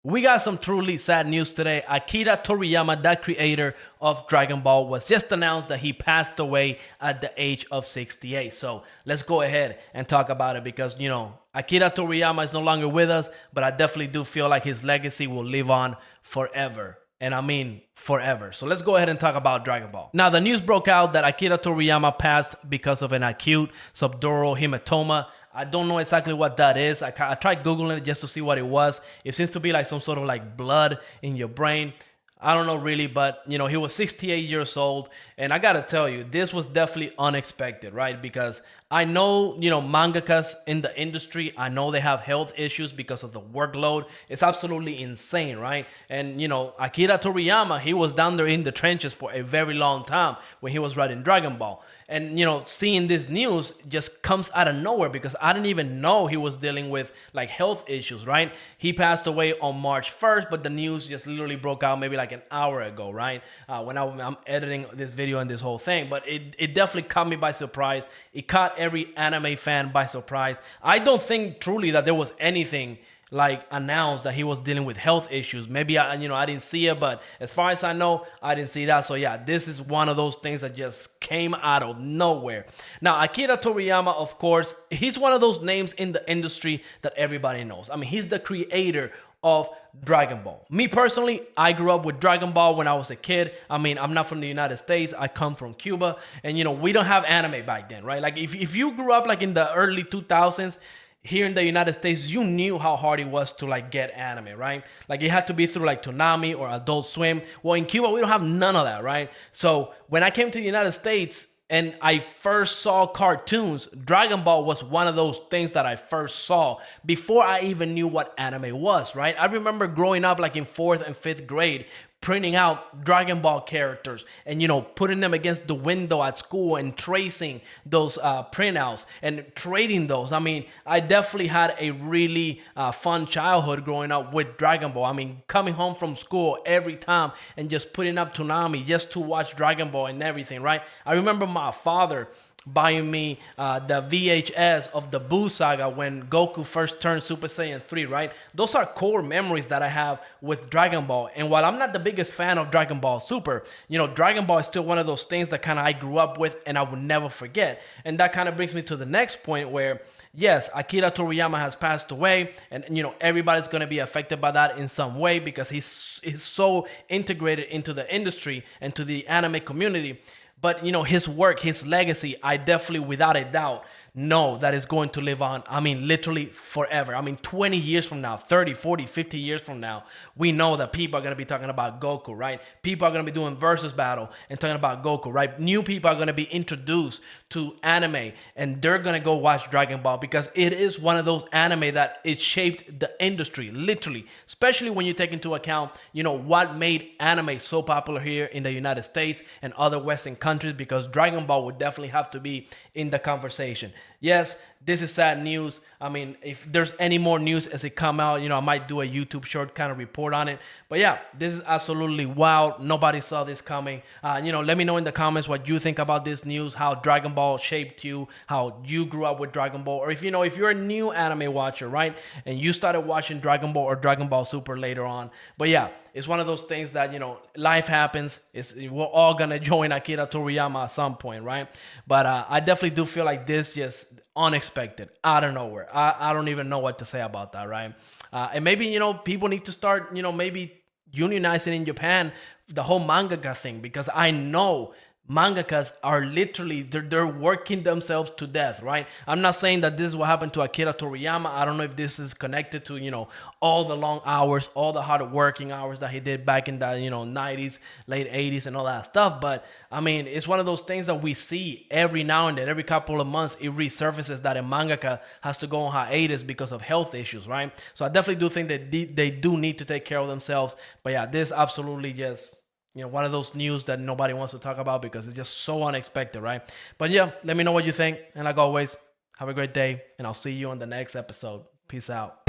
We got some truly sad news today. Akira Toriyama, the creator of Dragon Ball, was just announced that he passed away at the age of 68. So let's go ahead and talk about it because, Akira Toriyama is no longer with us, but I definitely do feel like his legacy will live on forever. And I mean forever. So let's go ahead and talk about Dragon Ball. Now, the news broke out that Akira Toriyama passed because of an acute subdural hematoma. I don't know exactly what that is. I tried Googling it just to see what it was. It seems to be like some sort of like blood in your brain. I don't know really, but he was 68 years old. And I got to tell you, this was definitely unexpected, right? Because I know, mangakas in the industry, I know they have health issues because of the workload. It's absolutely insane, right? And, Akira Toriyama, he was down there in the trenches for a very long time when he was writing Dragon Ball. And, seeing this news just comes out of nowhere because I didn't even know he was dealing with like health issues, right? He passed away on March 1st, but the news just literally broke out maybe like an hour ago, right? When I'm editing this video and this whole thing. But it definitely caught me by surprise. It caught every anime fan by surprise. I don't think truly that there was anything like announced that he was dealing with health issues. Maybe I didn't see it, but as far as I know, I didn't see that. So yeah, this is one of those things that just came out of nowhere. Now, Akira Toriyama, of course, he's one of those names in the industry that everybody knows. I mean, he's the creator of Dragon Ball. Me personally, I grew up with Dragon Ball when I was a kid. I mean, I'm not from the United States. I come from Cuba, and we don't have anime back then, right? Like if you grew up like in the early 2000s, here in the United States, you knew how hard it was to like get anime, right? Like it had to be through like Toonami or Adult Swim. Well, in Cuba, we don't have none of that, right? So when I came to the United States and I first saw cartoons, Dragon Ball was one of those things that I first saw before I even knew what anime was, right? I remember growing up like in 4th and 5th grade, printing out Dragon Ball characters and putting them against the window at school and tracing those printouts and trading those. I mean, I definitely had a really fun childhood growing up with Dragon Ball. I mean, coming home from school every time and just putting up Toonami just to watch Dragon Ball and everything, right? I remember my father buying me the VHS of the Buu saga when Goku first turned Super Saiyan 3, right? Those are core memories that I have with Dragon Ball. And while I'm not the biggest fan of Dragon Ball Super, Dragon Ball is still one of those things that kind of I grew up with and I would never forget. And that kind of brings me to the next point where, yes, Akira Toriyama has passed away, and everybody's going to be affected by that in some way because he's so integrated into the industry and to the anime community. But, his work, his legacy, I definitely, without a doubt, know that is going to live on. I mean, literally forever. I mean, 20 years from now, 30, 40, 50 years from now, we know that people are going to be talking about Goku, right? People are going to be doing versus battle and talking about Goku, right? New people are going to be introduced to anime and they're going to go watch Dragon Ball because it is one of those anime that it shaped the industry, literally, especially when you take into account, what made anime so popular here in the United States and other Western countries, because Dragon Ball would definitely have to be in the conversation. Yes, this is sad news. I mean, if there's any more news as it come out, I might do a YouTube short kind of report on it. But yeah, this is absolutely wild. Nobody saw this coming. Let me know in the comments what you think about this news, how Dragon Ball shaped you, how you grew up with Dragon Ball, or if you're a new anime watcher, right, and you started watching Dragon Ball or Dragon Ball Super later on. But yeah, it's one of those things that, life happens. We're all going to join Akira Toriyama at some point, right? But I definitely do feel like this just unexpected, out of nowhere. I don't even know what to say about that, right? And maybe, people need to start, maybe unionizing in Japan, the whole mangaka thing, because I know mangakas are literally, they're working themselves to death, right? I'm not saying that this is what happened to Akira Toriyama. I don't know if this is connected to, all the long hours, all the hard working hours that he did back in the, 90s, late 80s and all that stuff. But I mean, it's one of those things that we see every now and then, every couple of months, it resurfaces that a mangaka has to go on hiatus because of health issues, right? So I definitely do think that they do need to take care of themselves. But yeah, this absolutely just, one of those news that nobody wants to talk about because it's just so unexpected, right? But yeah, let me know what you think. And like always, have a great day, and I'll see you on the next episode. Peace out.